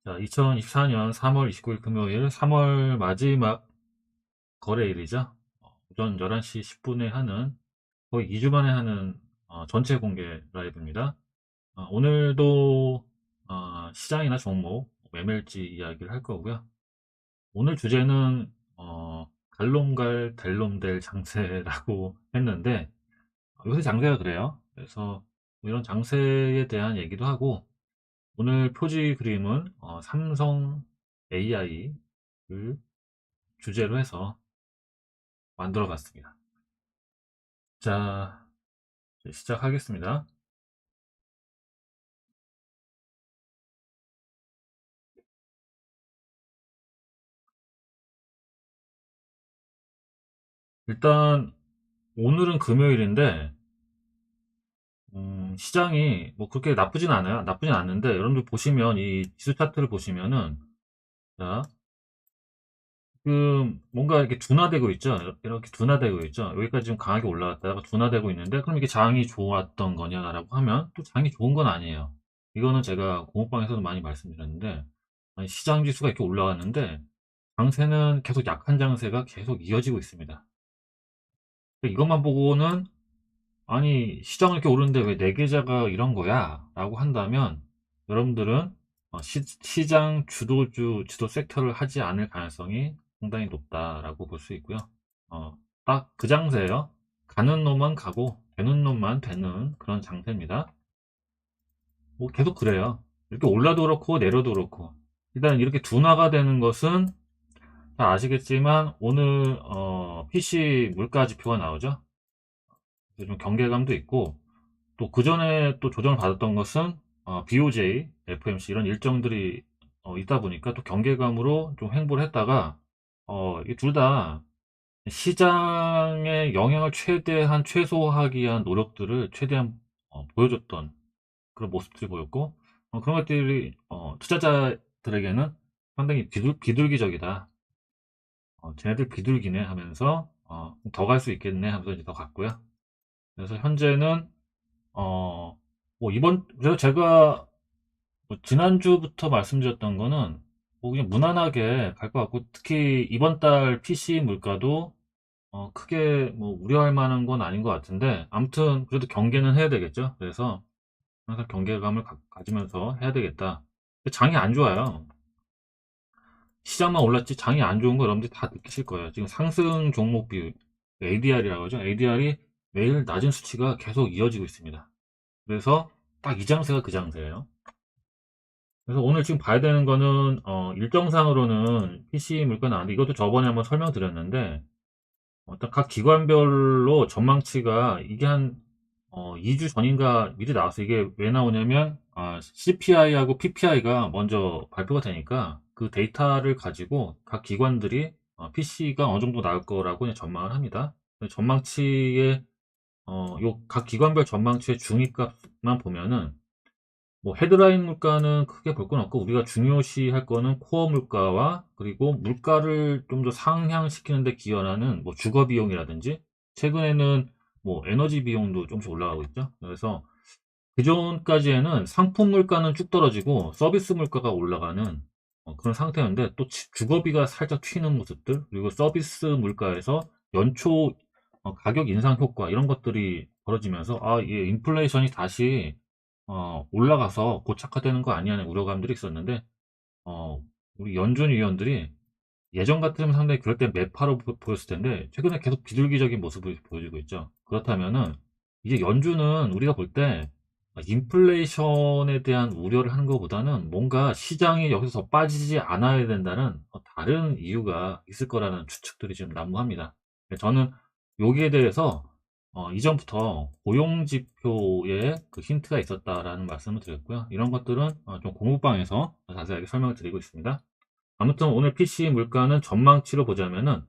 자, 2024년 3월 29일 금요일 3월 마지막 거래일이죠. 오전 11시 10분에 하는 거의 2주 만에 하는 전체 공개 라이브입니다. 오늘도 시장이나 종목, 매매일지 이야기를 할 거고요. 오늘 주제는 갈롬갈 델롬될 장세라고 했는데 요새 장세가 그래요. 그래서 이런 장세에 대한 얘기도 하고 오늘 표지 그림은 삼성 AI를 주제로 해서 만들어 봤습니다. 자, 이제 시작하겠습니다. 일단 오늘은 금요일인데 시장이 뭐 그렇게 나쁘진 않아요. 나쁘진 않는데 여러분들 보시면 이 지수 차트를 보시면은 자, 지금 뭔가 이렇게 둔화되고 있죠. 이렇게 둔화되고 있죠. 여기까지 좀 강하게 올라갔다가 둔화되고 있는데 그럼 이게 장이 좋았던 거냐라고 하면 또 장이 좋은 건 아니에요. 이거는 제가 공호방에서도 많이 말씀드렸는데 아니, 시장 지수가 이렇게 올라갔는데 장세는 계속 약한 장세가 계속 이어지고 있습니다. 이것만 보고는 아니 시장은 이렇게 오르는데 왜 내 계좌가 이런 거야? 라고 한다면 여러분들은 시장 주도주, 주도 섹터를 하지 않을 가능성이 상당히 높다라고 볼 수 있고요. 딱 그 장세예요. 가는 놈만 가고 되는 놈만 되는 그런 장세입니다. 뭐 계속 그래요. 이렇게 올라도 그렇고 내려도 그렇고 일단 이렇게 둔화가 되는 것은 잘 아시겠지만 오늘 PC 물가 지표가 나오죠. 좀 경계감도 있고 또 그 전에 또 조정을 받았던 것은 BOJ, FMC 이런 일정들이 있다 보니까 또 경계감으로 좀 횡보를 했다가 이 둘 다 시장의 영향을 최대한 최소화하기 위한 노력들을 최대한 보여줬던 그런 모습들이 보였고 그런 것들이 투자자들에게는 상당히 비둘기적이다. 쟤네들 비둘기네 하면서 더 갈 수 있겠네 하면서 이제 더 갔고요. 그래서 현재는 뭐 그래서 제가 뭐 지난주부터 말씀드렸던 거는 뭐 그냥 무난하게 갈 것 같고 특히 이번 달 PC 물가도 크게 뭐 우려할 만한 건 아닌 것 같은데 아무튼 그래도 경계는 해야 되겠죠. 그래서 항상 경계감을 가지면서 해야 되겠다. 장이 안 좋아요. 시장만 올랐지 장이 안 좋은 거 여러분들이 다 느끼실 거예요. 지금 상승 종목 비율 ADR이라고 하죠. ADR이 매일 낮은 수치가 계속 이어지고 있습니다. 그래서 딱 이 장세가 그 장세예요. 그래서 오늘 지금 봐야 되는 거는 일정상으로는 PC 물가 나왔는데 이것도 저번에 한번 설명드렸는데 어떤 각 기관별로 전망치가 이게 한 2주 전인가 미리 나왔어요. 이게 왜 나오냐면 CPI하고 PPI가 먼저 발표가 되니까 그 데이터를 가지고 각 기관들이 PC가 어느 정도 나올 거라고 그냥 전망을 합니다. 전망치의 요 각 기관별 전망치의 중위값만 보면은 뭐 헤드라인 물가는 크게 볼 건 없고 우리가 중요시 할 거는 코어 물가와 그리고 물가를 좀 더 상향시키는 데 기여하는 뭐 주거 비용이라든지 최근에는 뭐 에너지 비용도 조금씩 올라가고 있죠. 그래서 그전까지에는 상품 물가는 쭉 떨어지고 서비스 물가가 올라가는 그런 상태였는데 또 주거비가 살짝 튀는 모습들 그리고 서비스 물가에서 연초 가격 인상 효과 이런 것들이 벌어지면서 이게 인플레이션이 다시 올라가서 고착화되는 거 아니냐는 우려감들이 있었는데 어, 우리 연준 위원들이 예전 같으면 상당히 그럴 때 매파로 보였을 텐데 최근에 계속 비둘기적인 모습을 보여주고 있죠. 그렇다면은 이제 연준은 우리가 볼 때 인플레이션에 대한 우려를 하는 것보다는 뭔가 시장이 여기서 더 빠지지 않아야 된다는 다른 이유가 있을 거라는 추측들이 지금 난무합니다. 저는 여기에 대해서 이전부터 고용 지표에 그 힌트가 있었다라는 말씀을 드렸고요. 이런 것들은 좀 공부방에서 자세하게 설명을 드리고 있습니다. 아무튼 오늘 PC 물가는 전망치로 보자면은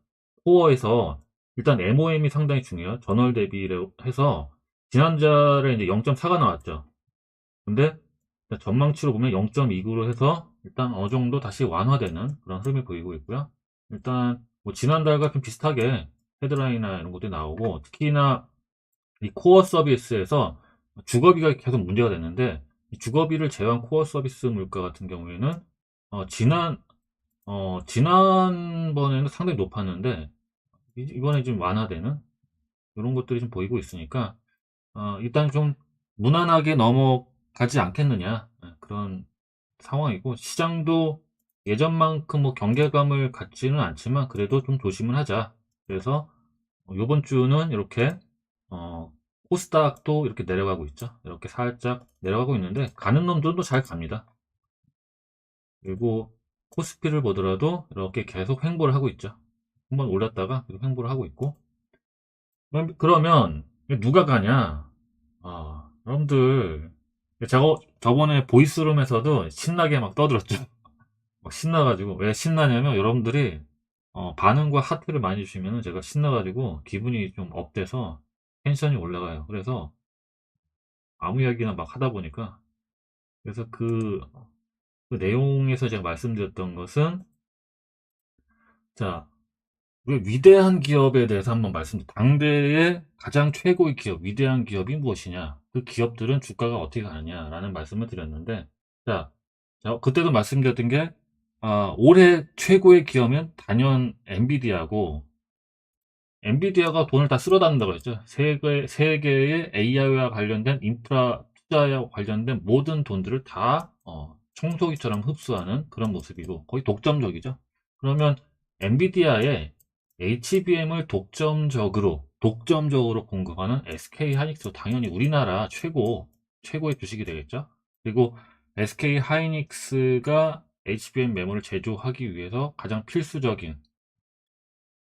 코어에서 일단 MOM이 상당히 중요해요. 전월 대비를 해서 지난달에 이제 0.4가 나왔죠. 근데 전망치로 보면 0.29로 해서 일단 어느 정도 다시 완화되는 그런 흐름이 보이고 있고요. 일단 뭐 지난달과 좀 비슷하게 헤드라인이나 이런 것들이 나오고 특히나 이 코어 서비스에서 주거비가 계속 문제가 됐는데 이 주거비를 제외한 코어 서비스 물가 같은 경우에는 지난번에는 상당히 높았는데, 이번에 좀 완화되는 이런 것들이 좀 보이고 있으니까, 일단 좀 무난하게 넘어가지 않겠느냐, 그런 상황이고, 시장도 예전만큼 뭐 경계감을 갖지는 않지만 그래도 좀 조심을 하자. 그래서 요번 주는 이렇게 어, 코스닥도 이렇게 내려가고 있죠. 이렇게 살짝 내려가고 있는데 가는 놈들도 잘 갑니다. 그리고 코스피를 보더라도 이렇게 계속 횡보를 하고 있죠. 한번 올렸다가 계속 횡보를 하고 있고. 그러면 누가 가냐? 여러분들, 저번에 보이스룸에서도 신나게 막 떠들었죠. 막 신나가지고. 왜 신나냐면 여러분들이 반응과 하트를 많이 주시면 제가 신나가지고 기분이 좀 업돼서 텐션이 올라가요. 그래서 아무 이야기나 막 하다 보니까, 그래서 그 내용에서 제가 말씀드렸던 것은, 자, 왜 위대한 기업에 대해서 한번 당대의 가장 최고의 기업, 위대한 기업이 무엇이냐? 그 기업들은 주가가 어떻게 가느냐라는 말씀을 드렸는데, 자, 그때도 말씀드렸던 게, 올해 최고의 기업은 단연 엔비디아고, 엔비디아가 돈을 다 쓸어담는다고 했죠. 세계의 AI와 관련된 인프라 투자와 관련된 모든 돈들을 다 청소기처럼 흡수하는 그런 모습이고 거의 독점적이죠. 그러면 엔비디아의 HBM을 독점적으로 공급하는 SK 하이닉스, 당연히 우리나라 최고의 주식이 되겠죠. 그리고 SK 하이닉스가 HBM 메모를 제조하기 위해서 가장 필수적인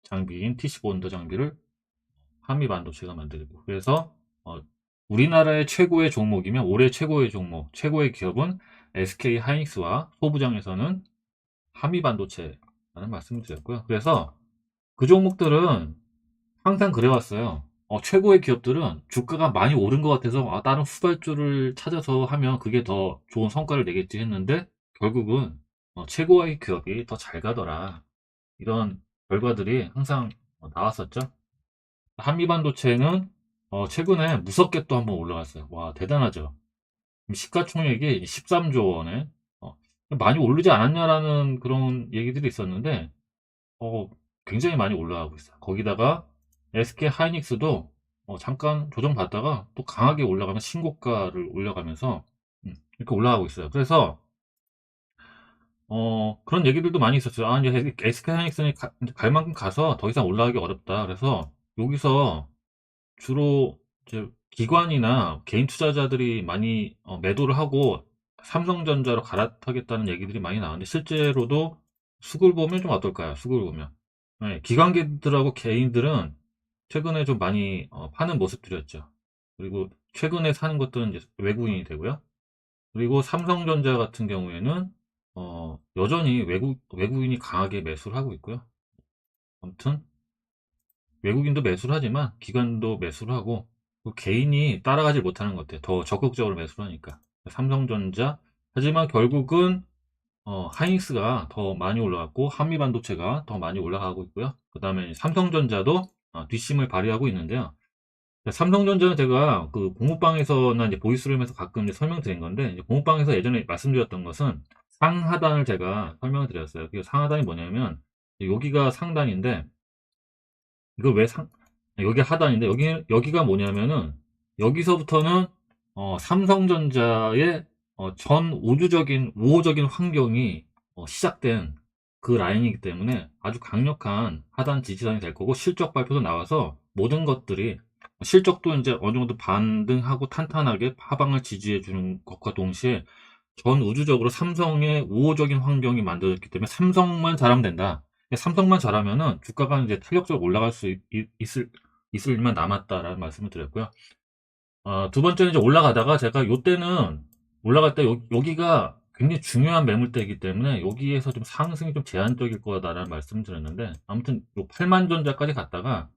장비인 T15 원더 장비를 한미반도체가 만들고, 그래서 우리나라의 최고의 종목이면 올해 최고의 종목, 최고의 기업은 SK 하이닉스와 소부장에서는 한미반도체라는 말씀을 드렸고요. 그래서 그 종목들은 항상 그래왔어요. 최고의 기업들은 주가가 많이 오른 것 같아서 다른 후발주를 찾아서 하면 그게 더 좋은 성과를 내겠지 했는데 결국은 최고의 기업이 더 잘 가더라. 이런 결과들이 항상 나왔었죠. 한미반도체는 최근에 무섭게 또 한번 올라갔어요. 와, 대단하죠. 시가총액이 13조 원에 많이 오르지 않았냐라는 그런 얘기들이 있었는데 어, 굉장히 많이 올라가고 있어요. 거기다가 SK 하이닉스도 잠깐 조정받다가 또 강하게 올라가면 신고가를 올려가면서 이렇게 올라가고 있어요. 그래서 그런 얘기들도 많이 있었어요. 이제 SK 하이닉스는 갈 만큼 가서 더 이상 올라가기 어렵다. 그래서 여기서 주로 이제 기관이나 개인 투자자들이 많이 매도를 하고 삼성전자로 갈아타겠다는 얘기들이 많이 나왔는데 실제로도 수급을 보면 좀 어떨까요? 수급을 보면. 네, 기관들하고 개인들은 최근에 좀 많이 파는 모습들이었죠. 그리고 최근에 사는 것들은 이제 외국인이 되고요. 그리고 삼성전자 같은 경우에는 여전히 외국인이 강하게 매수를 하고 있고요. 아무튼 외국인도 매수를 하지만 기관도 매수를 하고 개인이 따라가지 못하는 것 같아요. 더 적극적으로 매수를 하니까. 삼성전자, 하지만 결국은 하이닉스가 더 많이 올라갔고 한미반도체가 더 많이 올라가고 있고요. 그 다음에 삼성전자도 뒷심을 발휘하고 있는데요. 삼성전자는 제가 그 공부방에서나 이제 보이스룸에서 가끔 이제 설명드린 건데, 이제 공부방에서 예전에 말씀드렸던 것은 상하단을 제가 설명을 드렸어요. 그 상하단이 뭐냐면 여기가 상단인데, 이걸 여기 하단인데, 여기가 뭐냐면은, 여기서부터는, 삼성전자의, 전 우호적인 환경이, 시작된 그 라인이기 때문에 아주 강력한 하단 지지선이 될 거고, 실적 발표도 나와서 모든 것들이, 실적도 이제 어느 정도 반등하고 탄탄하게 하방을 지지해 주는 것과 동시에, 전 우주적으로 삼성의 우호적인 환경이 만들어졌기 때문에 삼성만 잘하면 된다. 삼성만 잘하면은 주가가 이제 탄력적으로 올라갈 수 있을 일만 남았다라는 말씀을 드렸고요. 두 번째는 이제 올라가다가 제가 요때는 올라갈 때 여기가 굉장히 중요한 매물대이기 때문에 여기에서 좀 상승이 좀 제한적일 거다라는 말씀을 드렸는데 아무튼 요 8만 전자까지 갔다가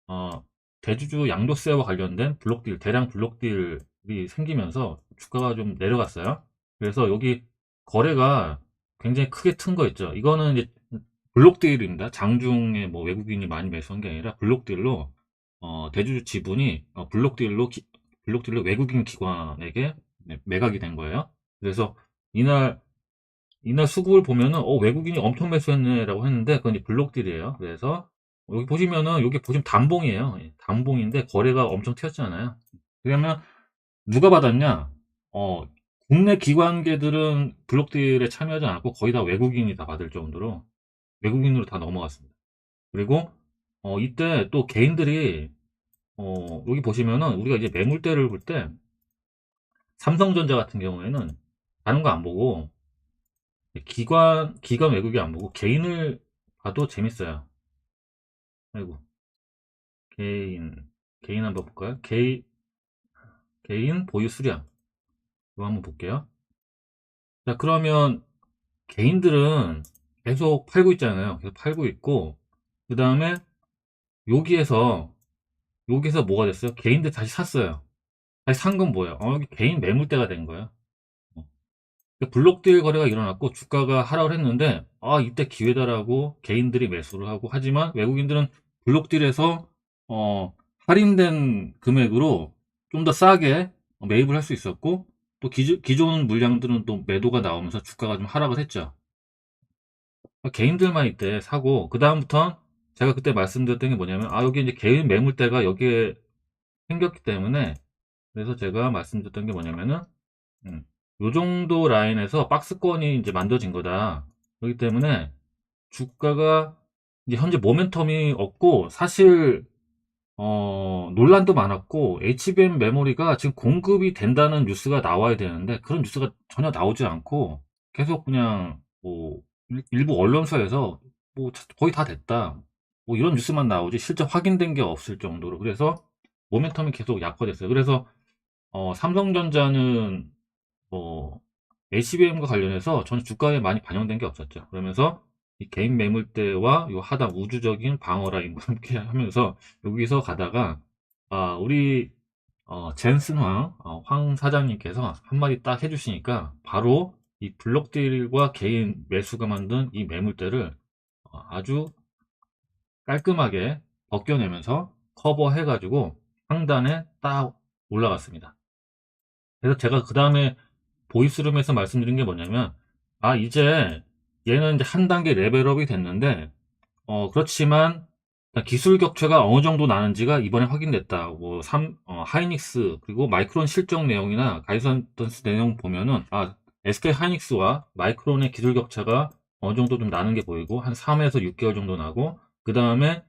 어, 대주주 양도세와 관련된 대량 블록딜이 생기면서 주가가 좀 내려갔어요. 그래서 여기 거래가 굉장히 크게 튼 거 있죠. 이거는 이제 블록딜입니다. 장중에 뭐 외국인이 많이 매수한 게 아니라 블록딜로 대주주 지분이 블록딜로 외국인 기관에게 매각이 된 거예요. 그래서 이날 이날 수급을 보면은 외국인이 엄청 매수했네라고 했는데 그건 이제 블록딜이에요. 그래서 여기 보시면은 여기 보시면 단봉이에요. 예, 단봉인데 거래가 엄청 튀었잖아요. 그러면 누가 받았냐? 어, 국내 기관계들은 블록딜에 참여하지 않았고 거의 다 외국인이 다 받을 정도로 외국인으로 다 넘어갔습니다. 그리고 이때 또 개인들이 여기 보시면은 우리가 이제 매물대를 볼 때 삼성전자 같은 경우에는 다른 거 안 보고 기관 외국이 안 보고 개인을 봐도 재밌어요. 아이고, 개인 한번 볼까요? 개인 보유 수량. 이거 한번 볼게요. 자, 그러면 개인들은 계속 팔고 있잖아요. 계속 팔고 있고, 그 다음에 여기에서, 여기서 뭐가 됐어요? 개인들 다시 샀어요. 다시 산 건 뭐예요? 여기 개인 매물대가 된 거예요. 어. 블록딜 거래가 일어났고, 주가가 하락을 했는데, 이때 기회다라고 개인들이 매수를 하고, 하지만 외국인들은 블록딜에서, 할인된 금액으로 좀 더 싸게 매입을 할 수 있었고, 또 기존 물량들은 또 매도가 나오면서 주가가 좀 하락을 했죠. 개인들만 이때 사고 그다음부터 제가 그때 말씀드렸던 게 뭐냐면 여기 이제 개인 매물대가 여기에 생겼기 때문에 그래서 제가 말씀드렸던 게 뭐냐면은 요 정도 라인에서 박스권이 이제 만들어진 거다. 그렇기 때문에 주가가 이제 현재 모멘텀이 없고 사실 논란도 많았고 HBM 메모리가 지금 공급이 된다는 뉴스가 나와야 되는데 그런 뉴스가 전혀 나오지 않고 계속 그냥 뭐 일부 언론사에서 뭐 거의 다 됐다 뭐 이런 뉴스만 나오지 실제 확인된 게 없을 정도로 그래서 모멘텀이 계속 약화됐어요. 그래서 삼성전자는 뭐 HBM과 관련해서 저는 주가에 많이 반영된 게 없었죠. 그러면서 이 개인 매물대와 요 하단 우주적인 방어 라인과 함께 하면서 여기서 가다가 우리 젠슨 황 사장님께서 한마디 딱 해주시니까 바로 이 블록딜과 개인 매수가 만든 이 매물대를 아주 깔끔하게 벗겨내면서 커버해가지고 상단에 딱 올라갔습니다. 그래서 제가 그 다음에 보이스룸에서 말씀드린 게 뭐냐면 이제 얘는 이제 한 단계 레벨업이 됐는데 그렇지만 기술 격차가 어느 정도 나는지가 이번에 확인됐다. 뭐 하이닉스 그리고 마이크론 실적 내용이나 가이던스 내용 보면은 SK 하이닉스와 마이크론의 기술 격차가 어느 정도 좀 나는 게 보이고 한 3에서 6개월 정도 나고 그 다음에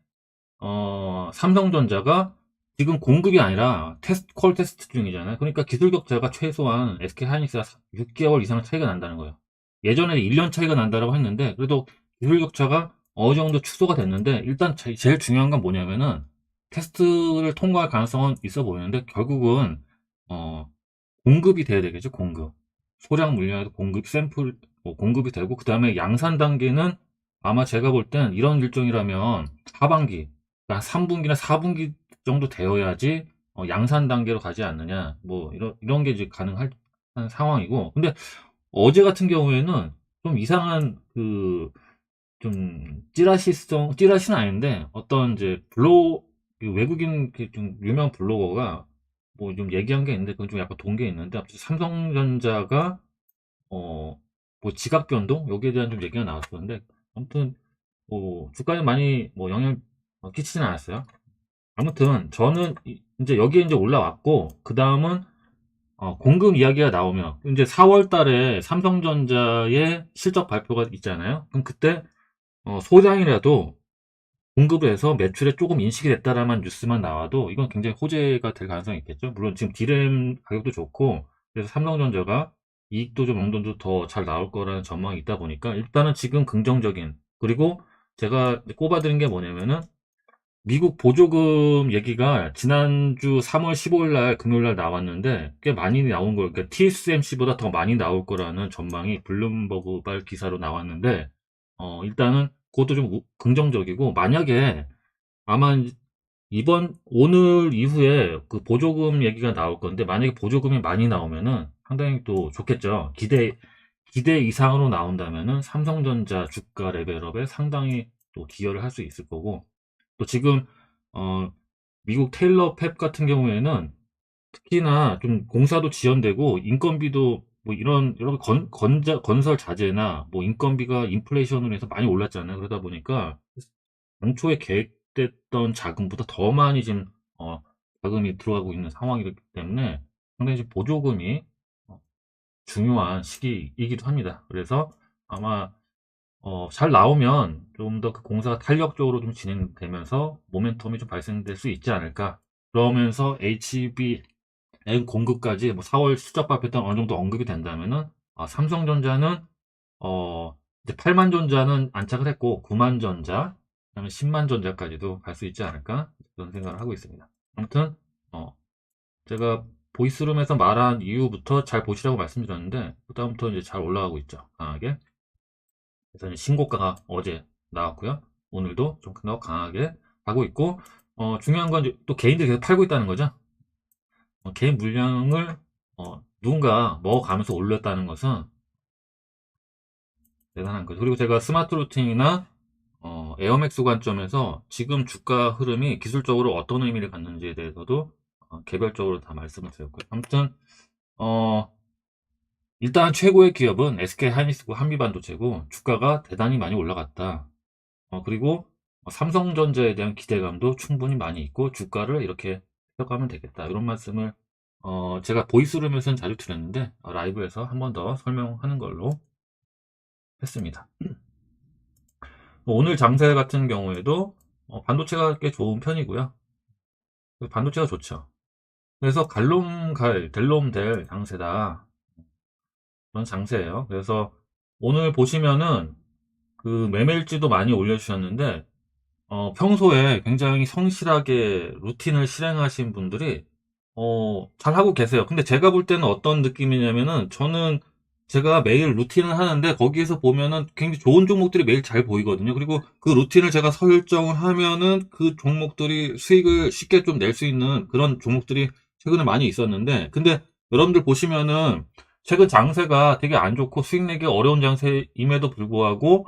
삼성전자가 지금 공급이 아니라 콜 테스트 중이잖아요. 그러니까 기술 격차가 최소한 SK 하이닉스가 6개월 이상 차이가 난다는 거예요. 예전에 1년 차이가 난다라고 했는데 그래도 기술 격차가 어느 정도 축소가 됐는데 일단 제일 중요한 건 뭐냐면은 테스트를 통과할 가능성은 있어 보이는데 결국은 공급이 돼야 되겠죠. 공급. 소량 물량에도 공급 샘플 공급이 되고 그 다음에 양산 단계는 아마 제가 볼 땐 이런 일정이라면 하반기 그러니까 3분기나 4분기 정도 되어야지 양산 단계로 가지 않느냐 뭐 이런 게 이제 가능할 상황이고 근데 어제 같은 경우에는 좀 이상한 좀 찌라시는 아닌데 어떤 이제 외국인 좀 유명한 블로거가 뭐 좀 얘기한 게 있는데 그건 좀 약간 동계 있는데 아무튼 삼성전자가 뭐 지각 변동 여기에 대한 좀 얘기가 나왔었는데 아무튼 뭐 주가에 많이 뭐 영향 끼치진 않았어요. 아무튼 저는 이제 여기에 이제 올라왔고 그 다음은 공급 이야기가 나오면 이제 4월 달에 삼성전자의 실적 발표가 있잖아요. 그럼 그때 소량이라도 공급을 해서 매출에 조금 인식이 됐다라는 뉴스만 나와도 이건 굉장히 호재가 될 가능성이 있겠죠. 물론 지금 디램 가격도 좋고 그래서 삼성전자가 이익도 좀 어느 정도 더 잘 나올 거라는 전망이 있다 보니까 일단은 지금 긍정적인 그리고 제가 꼽아드린 게 뭐냐면은 미국 보조금 얘기가 지난주 3월 15일 날 금요일 날 나왔는데 꽤 많이 나온 거 그러니까 TSMC보다 더 많이 나올 거라는 전망이 블룸버그발 기사로 나왔는데 일단은 그것도 좀 긍정적이고 만약에 아마 오늘 이후에 그 보조금 얘기가 나올 건데 만약에 보조금이 많이 나오면은 상당히 또 좋겠죠. 기대 이상으로 나온다면은 삼성전자 주가 레벨업에 상당히 또 기여를 할 수 있을 거고 또 지금 어, 미국 테일러 팹 같은 경우에는 특히나 좀 공사도 지연되고 인건비도 뭐 이런 여러 건설 자재나 뭐 인건비가 인플레이션으로 해서 많이 올랐잖아요. 그러다 보니까 당초에 계획됐던 자금보다 더 많이 지금 자금이 들어가고 있는 상황이기 때문에 상당히 지금 보조금이 어, 중요한 시기이기도 합니다. 그래서 아마 잘 나오면 좀 더 그 공사가 탄력적으로 좀 진행되면서 모멘텀이 좀 발생될 수 있지 않을까. 그러면서 HBM 공급까지 뭐 4월 실적 발표 때 어느 정도 언급이 된다면은 삼성전자는 이제 8만 전자는 안착을 했고 9만 전자, 그다음에 10만 전자까지도 갈 수 있지 않을까 그런 생각을 하고 있습니다. 아무튼 제가 보이스룸에서 말한 이후부터 잘 보시라고 말씀드렸는데 그다음부터 이제 잘 올라가고 있죠. 강하게. 그래서 이제 신고가가 어제 나왔고요. 오늘도 좀 더 강하게 가고 있고 중요한 건 또 개인들이 계속 팔고 있다는 거죠. 개인 물량을 누군가 먹어가면서 올렸다는 것은 대단한 거죠. 그리고 제가 스마트 루팅이나 에어맥스 관점에서 지금 주가 흐름이 기술적으로 어떤 의미를 갖는지에 대해서도 개별적으로 다 말씀을 드렸고요. 아무튼 일단 최고의 기업은 SK 하이닉스고 한미반도체고 주가가 대단히 많이 올라갔다. 그리고 삼성전자에 대한 기대감도 충분히 많이 있고 주가를 이렇게 해가면 되겠다. 이런 말씀을 제가 보이스룸에서는 자주 드렸는데 라이브에서 한 번 더 설명하는 걸로 했습니다. 오늘 장세 같은 경우에도 반도체가 꽤 좋은 편이고요. 반도체가 좋죠. 그래서 갈롬갈, 델롬델 장세다. 그런 장세예요. 그래서 오늘 보시면은 그 매매일지도 많이 올려주셨는데 평소에 굉장히 성실하게 루틴을 실행하신 분들이 잘 하고 계세요. 근데 제가 볼 때는 어떤 느낌이냐면은 저는 제가 매일 루틴을 하는데 거기에서 보면은 굉장히 좋은 종목들이 매일 잘 보이거든요. 그리고 그 루틴을 제가 설정을 하면은 그 종목들이 수익을 쉽게 좀 낼 수 있는 그런 종목들이 최근에 많이 있었는데 근데 여러분들 보시면은 최근 장세가 되게 안 좋고 수익 내기 어려운 장세임에도 불구하고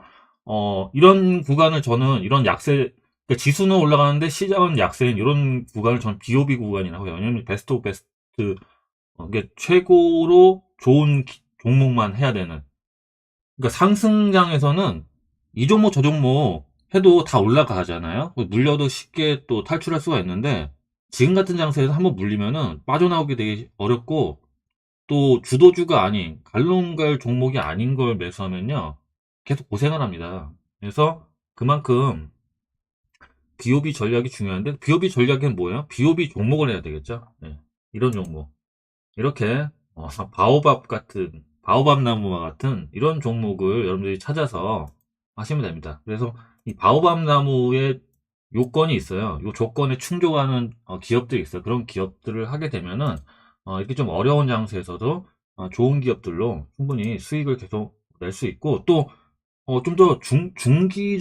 이런 구간을 저는 이런 약세 그러니까 지수는 올라가는데 시장은 약세인 이런 구간을 저는 BOB 구간이라고 해요. 왜냐면 베스트 오브 베스트 이게 최고로 좋은 종목만 해야 되는. 그러니까 상승장에서는 이 종목 저 종목 해도 다 올라가잖아요. 물려도 쉽게 또 탈출할 수가 있는데 지금 같은 장세에서 한번 물리면은 빠져나오기 되게 어렵고 또 주도주가 아닌 갈롱갈 종목이 아닌 걸 매수하면요 계속 고생을 합니다. 그래서 그만큼 BOB 전략이 중요한데 BOB 전략은 뭐예요? BOB 종목을 해야 되겠죠. 네, 이런 종목 이렇게 바오밥 나무와 같은 이런 종목을 여러분들이 찾아서 하시면 됩니다. 그래서 이 바오밥 나무의 요건이 있어요. 요 조건에 충족하는 기업들이 있어요. 그런 기업들을 하게 되면은 이렇게 좀 어려운 장세에서도 좋은 기업들로 충분히 수익을 계속 낼 수 있고 또 좀 더 중기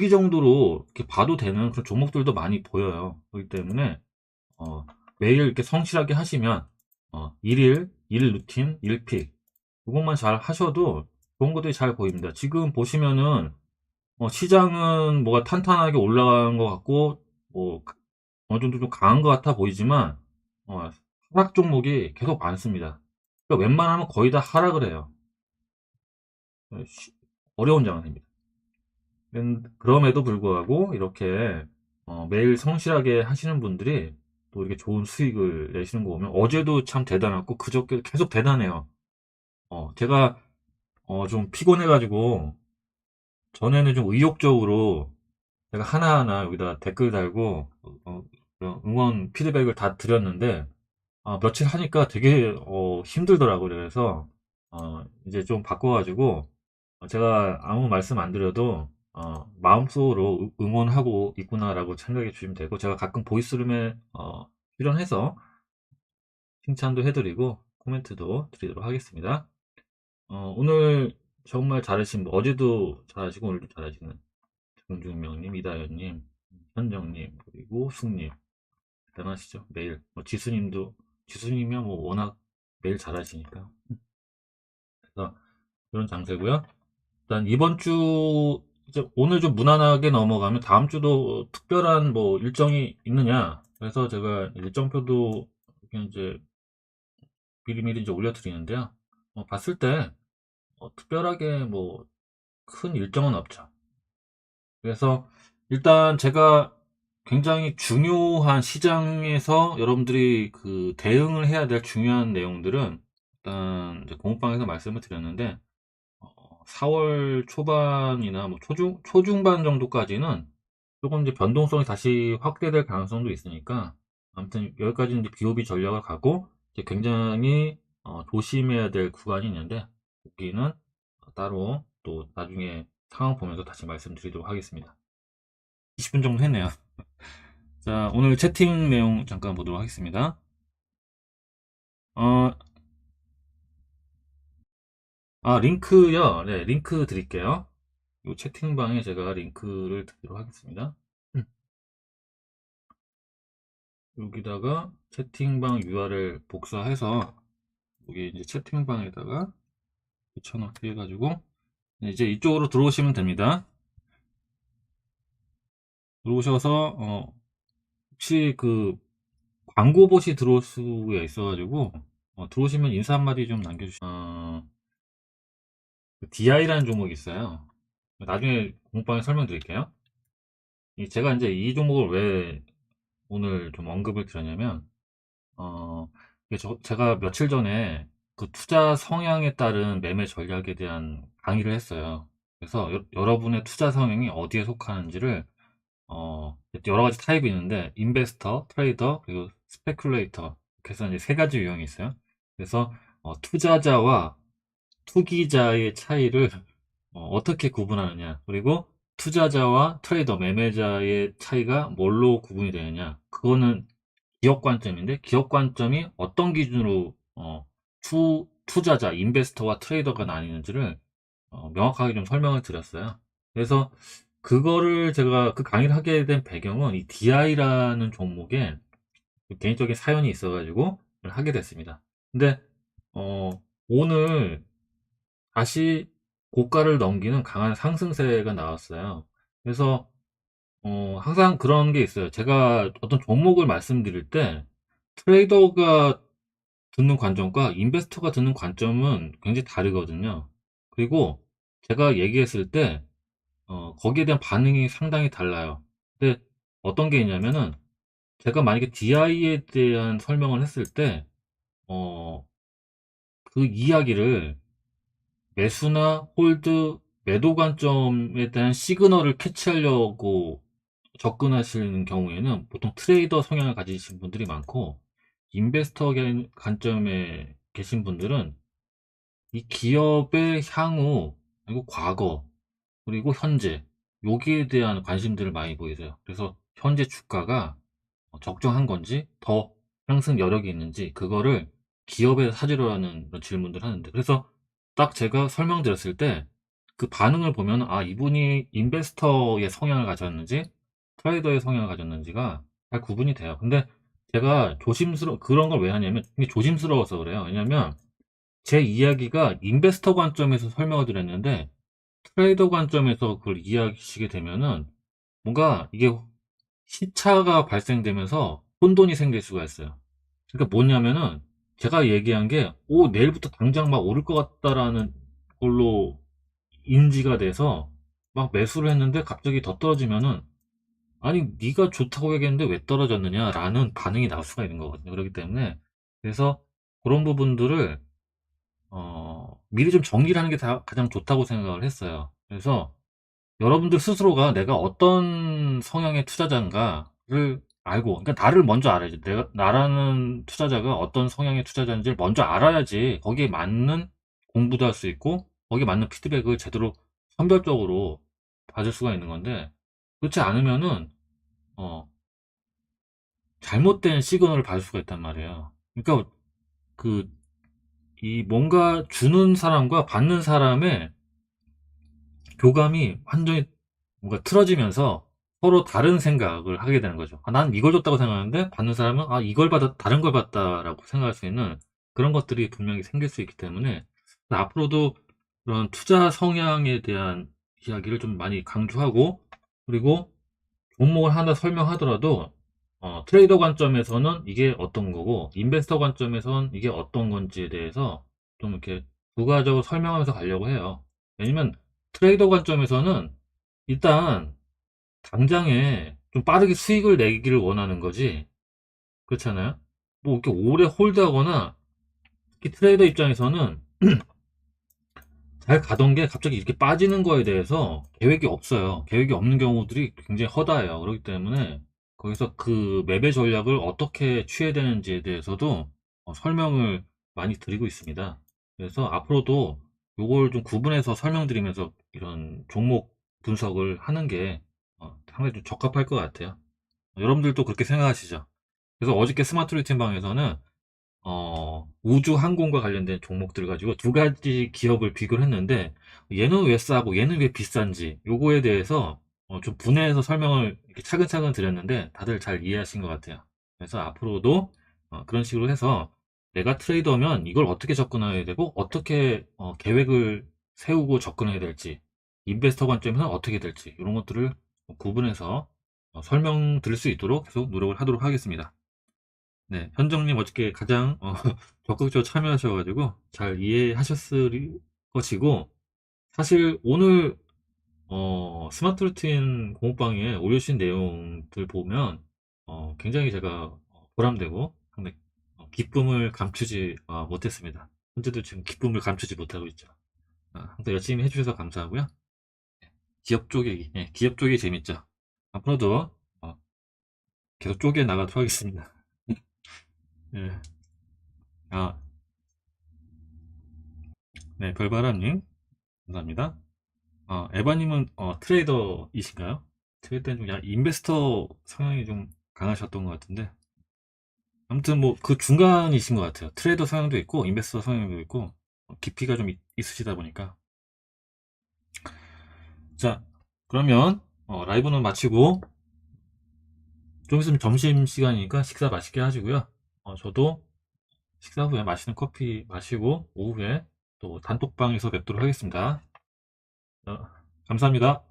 정도로 이렇게 봐도 되는 그런 종목들도 많이 보여요. 그렇기 때문에 어, 매일 이렇게 성실하게 하시면 일 루틴, 일픽 그것만 잘 하셔도 좋은 것들이 잘 보입니다. 지금 보시면은 시장은 뭐가 탄탄하게 올라간 것 같고 뭐 어느 정도 좀 강한 것 같아 보이지만 하락 종목이 계속 많습니다. 그러니까 웬만하면 거의 다 하락을 해요. 어, 쉬- 어려운 장세입니다. 그럼에도 불구하고 이렇게 매일 성실하게 하시는 분들이 또 이렇게 좋은 수익을 내시는 거 보면 어제도 참 대단했고 그저께도 계속 대단해요. 제가 좀 피곤해가지고 전에는 좀 의욕적으로 제가 하나하나 여기다 댓글 달고 그런 응원 피드백을 다 드렸는데 며칠 하니까 되게 힘들더라고요. 그래서 이제 좀 바꿔가지고 제가 아무 말씀 안 드려도 마음속으로 응원하고 있구나라고 생각해 주시면 되고 제가 가끔 보이스룸에 출연해서 칭찬도 해드리고 코멘트도 드리도록 하겠습니다. 오늘 정말 잘하신 분, 어제도 잘하시고 오늘도 잘하시는 정중명님, 이다현님, 현정님, 그리고 숙님 대단하시죠? 매일 지수님이야 뭐 워낙 매일 잘하시니까 그래서 그런 장세고요. 일단 이번 주 이제 오늘 좀 무난하게 넘어가면 다음 주도 특별한 뭐 일정이 있느냐? 그래서 제가 일정표도 이렇게 이제 미리미리 이제 올려드리는데요. 봤을 때 특별하게 뭐 큰 일정은 없죠. 그래서 일단 제가 굉장히 중요한 시장에서 여러분들이 그 대응을 해야 될 중요한 내용들은 일단 이제 공부방에서 말씀을 드렸는데 4월 초반이나 뭐 초중반 정도까지는 조금 이제 변동성이 다시 확대될 가능성도 있으니까 아무튼 여기까지는 이제 BOB 전략을 가고 이제 굉장히 조심해야 될 구간이 있는데 거기는 따로 또 나중에 상황 보면서 다시 말씀드리도록 하겠습니다. 20분 정도 했네요. 자, 오늘 채팅 내용 잠깐 보도록 하겠습니다. 어, 링크요. 네, 링크 드릴게요. 이 채팅방에 제가 링크를 드리도록 하겠습니다. 여기다가 채팅방 URL 복사해서 여기 이제 채팅방에다가 붙여넣기 해가지고 이제 이쪽으로 들어오시면 됩니다. 들어오셔서 혹시 그 광고봇이 들어올 수가 있어가지고 들어오시면 인사 한마디 좀 남겨주시면 DI라는 종목이 있어요. 나중에 공방에 설명드릴게요. 제가 이제 이 종목을 왜 오늘 좀 언급을 드렸냐면 이게 제가 며칠 전에 그 투자 성향에 따른 매매 전략에 대한 강의를 했어요. 그래서 여러분의 투자 성향이 어디에 속하는지를 여러 가지 타입이 있는데 인베스터, 트레이더, 그리고 스페큘레이터 이렇게 해서 이제 세 가지 유형이 있어요. 그래서 투자자와 투기자의 차이를 어떻게 구분하느냐, 그리고 투자자와 트레이더, 매매자의 차이가 뭘로 구분이 되느냐, 그거는 기업 관점인데 기업 관점이 어떤 기준으로 투자자, 인베스터와 트레이더가 나뉘는지를 명확하게 좀 설명을 드렸어요. 그래서 그거를 제가 그 강의를 하게 된 배경은 이 DI라는 종목에 개인적인 사연이 있어가지고 하게 됐습니다. 근데 오늘 다시 고가를 넘기는 강한 상승세가 나왔어요. 그래서 항상 그런 게 있어요. 제가 어떤 종목을 말씀드릴 때 트레이더가 듣는 관점과 인베스터가 듣는 관점은 굉장히 다르거든요. 그리고 제가 얘기했을 때 거기에 대한 반응이 상당히 달라요. 근데 어떤 게 있냐면은 제가 만약에 DI에 대한 설명을 했을 때 그 이야기를 매수나 홀드, 매도 관점에 대한 시그널을 캐치하려고 접근하시는 경우에는 보통 트레이더 성향을 가지신 분들이 많고 인베스터 관점에 계신 분들은 이 기업의 향후 그리고 과거 그리고 현재 여기에 대한 관심들을 많이 보이세요. 그래서 현재 주가가 적정한 건지 더 상승 여력이 있는지 그거를 기업에 사지로 하는 그런 질문들을 하는데 그래서 딱 제가 설명드렸을 때 그 반응을 보면 이분이 인베스터의 성향을 가졌는지 트레이더의 성향을 가졌는지가 잘 구분이 돼요. 근데 제가 그런 걸 왜 하냐면 조심스러워서 그래요. 왜냐면 제 이야기가 인베스터 관점에서 설명을 드렸는데 트레이더 관점에서 그걸 이해하시게 되면은 뭔가 이게 시차가 발생되면서 혼돈이 생길 수가 있어요. 그러니까 뭐냐면은 제가 얘기한 게 내일부터 당장 막 오를 것 같다라는 걸로 인지가 돼서 막 매수를 했는데 갑자기 더 떨어지면은 아니 네가 좋다고 얘기했는데 왜 떨어졌느냐라는 반응이 나올 수가 있는 거거든요. 그렇기 때문에 그래서 그런 부분들을 미리 좀 정리를 하는 게 가장 좋다고 생각을 했어요. 그래서 여러분들 스스로가 내가 어떤 성향의 투자자인가를 알고, 그러니까 나를 먼저 알아야지. 나라는 투자자가 어떤 성향의 투자자인지를 먼저 알아야지 거기에 맞는 공부도 할 수 있고, 거기에 맞는 피드백을 제대로 선별적으로 받을 수가 있는 건데, 그렇지 않으면은, 어, 잘못된 시그널을 받을 수가 있단 말이에요. 그러니까, 그, 이 뭔가 주는 사람과 받는 사람의 교감이 완전히 뭔가 틀어지면서 서로 다른 생각을 하게 되는 거죠. 난 이걸 줬다고 생각하는데 받는 사람은 이걸 다른 걸 받다라고 생각할 수 있는 그런 것들이 분명히 생길 수 있기 때문에 앞으로도 그런 투자 성향에 대한 이야기를 좀 많이 강조하고 그리고 종목을 하나 설명하더라도 트레이더 관점에서는 이게 어떤 거고 인베스터 관점에서는 이게 어떤 건지에 대해서 좀 이렇게 부가적으로 설명하면서 가려고 해요. 왜냐면 트레이더 관점에서는 일단 당장에 좀 빠르게 수익을 내기를 원하는 거지. 그렇잖아요. 뭐 이렇게 오래 홀드하거나, 특히 트레이더 입장에서는 잘 가던 게 갑자기 이렇게 빠지는 거에 대해서 계획이 없어요. 계획이 없는 경우들이 굉장히 허다해요. 그렇기 때문에 거기서 그 매매 전략을 어떻게 취해야 되는지에 대해서도 설명을 많이 드리고 있습니다. 그래서 앞으로도 요걸 좀 구분해서 설명드리면서 이런 종목 분석을 하는 게 상당히 좀 적합할 것 같아요. 여러분들도 그렇게 생각하시죠? 그래서 어저께 스마트 루틴 방에서는 우주 항공과 관련된 종목들 가지고 두 가지 기업을 비교를 했는데, 얘는 왜 싸고 얘는 왜 비싼지 요거에 대해서 좀 분해해서 설명을 이렇게 차근차근 드렸는데 다들 잘 이해하신 것 같아요. 그래서 앞으로도 그런 식으로 해서 내가 트레이더면 이걸 어떻게 접근해야 되고 어떻게 계획을 세우고 접근해야 될지, 인베스터 관점에서는 어떻게 될지 이런 것들을 구분해서 설명드릴 수 있도록 계속 노력을 하도록 하겠습니다. 네, 현정님 어저께 가장 적극적으로 참여하셔가지고 잘 이해하셨을 것이고, 사실 오늘 스마트 루틴 공부방에 올려주신 내용들 보면 굉장히 제가 보람되고 상당히 기쁨을 감추지 못했습니다. 현재도 지금 기쁨을 감추지 못하고 있죠. 항상 열심히 해주셔서 감사하고요. 기업 쪼개기, 기업 쪼개기 재밌죠. 앞으로도 계속 쪼개 나가도록 하겠습니다. 예. 아, 네, 별바람님 감사합니다. 에바님은 트레이더이신가요? 트레이더는 좀 인베스터 성향이 좀 강하셨던 것 같은데, 아무튼 뭐 그 중간이신 것 같아요. 트레이더 성향도 있고 인베스터 성향도 있고 깊이가 좀 있으시다 보니까. 자, 그러면 라이브는 마치고 좀 있으면 점심 시간이니까 식사 맛있게 하시고요. 저도 식사 후에 맛있는 커피 마시고 오후에 또 단톡방에서 뵙도록 하겠습니다. 감사합니다.